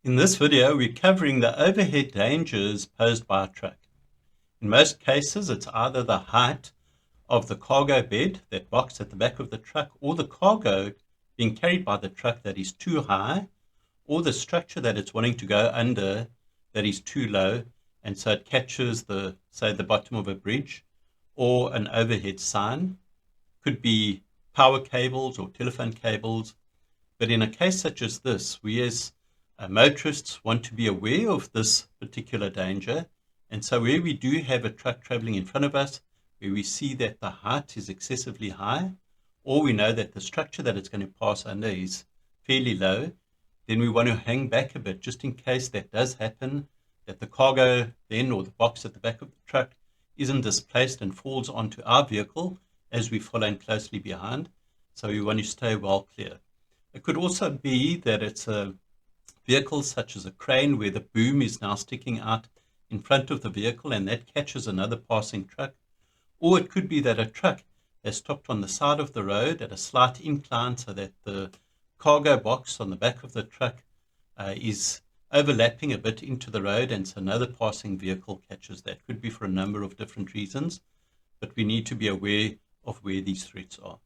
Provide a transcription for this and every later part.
In this video, we're covering the overhead dangers posed by a truck. In most cases, it's either the height of the cargo bed, that box at the back of the truck, or the cargo being carried by the truck that is too high, or the structure that it's wanting to go under that is too low, and so it catches the bottom of a bridge, or an overhead sign. Could be power cables or telephone cables. But in a case such as this, we as motorists want to be aware of this particular danger. And so where we do have a truck traveling in front of us, where we see that the height is excessively high, or we know that the structure that it's going to pass under is fairly low, then we want to hang back a bit just in case that does happen, that the cargo then, or the box at the back of the truck, isn't displaced and falls onto our vehicle as we follow in closely behind. So we want to stay well clear. It could also be that it's a vehicle such as a crane where the boom is now sticking out in front of the vehicle and that catches another passing truck. Or it could be that a truck has stopped on the side of the road at a slight incline so that the cargo box on the back of the truck is overlapping a bit into the road, and so another passing vehicle catches that. Could be for a number of different reasons, but we need to be aware of where these threats are.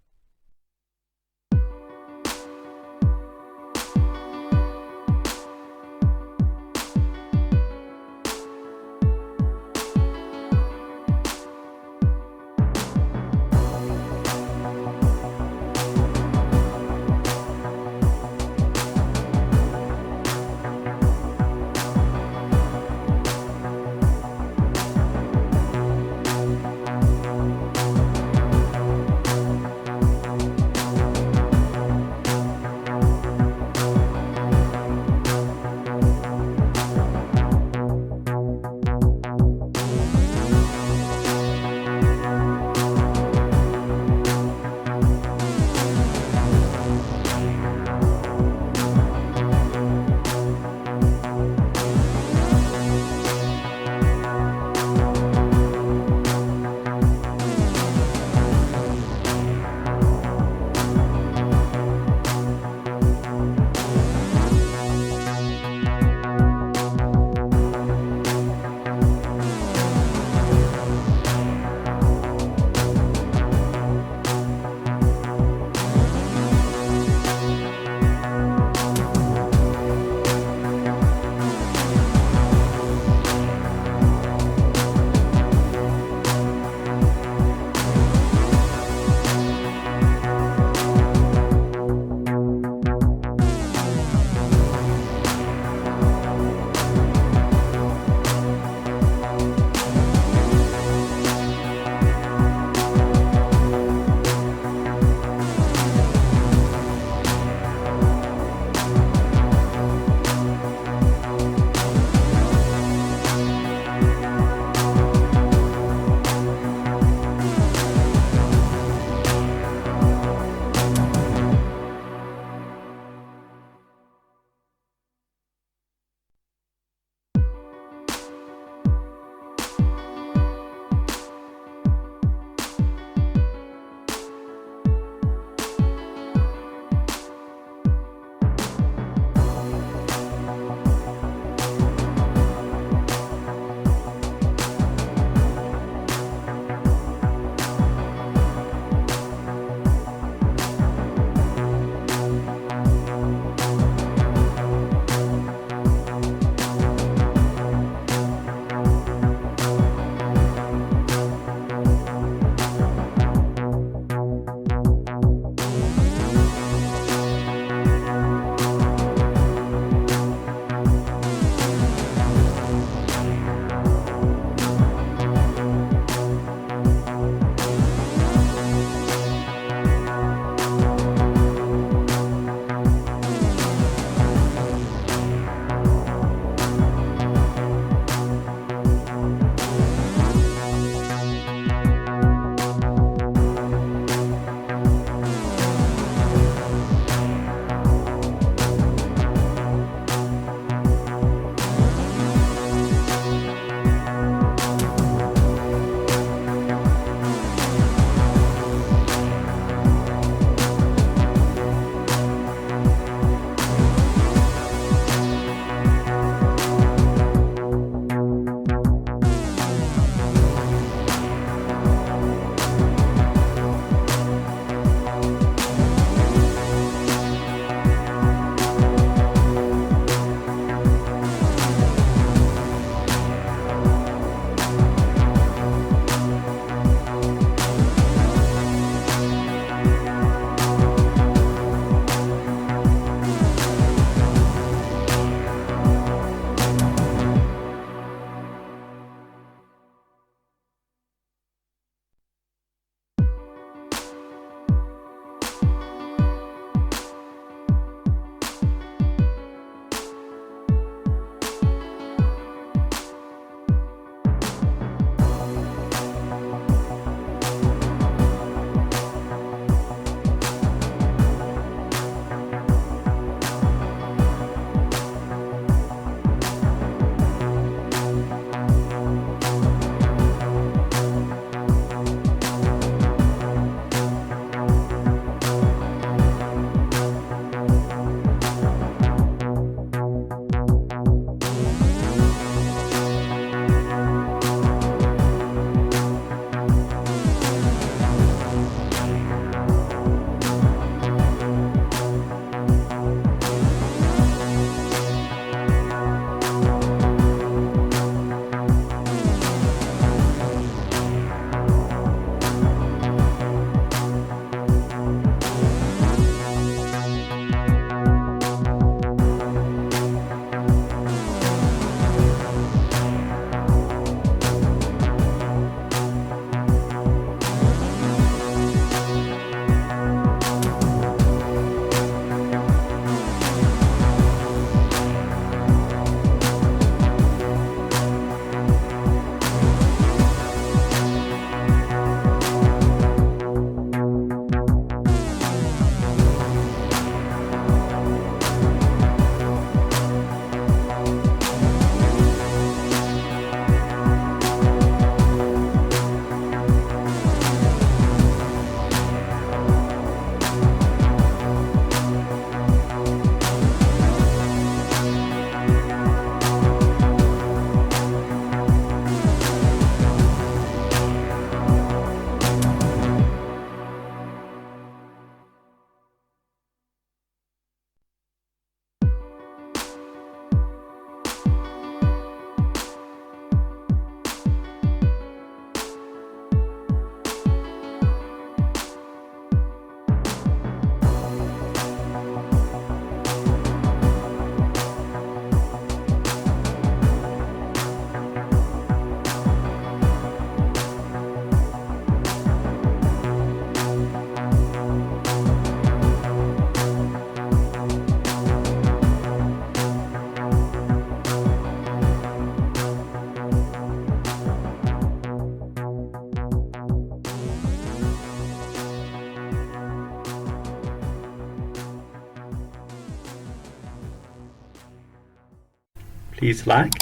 Please like,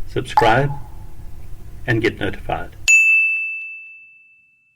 subscribe, and get notified.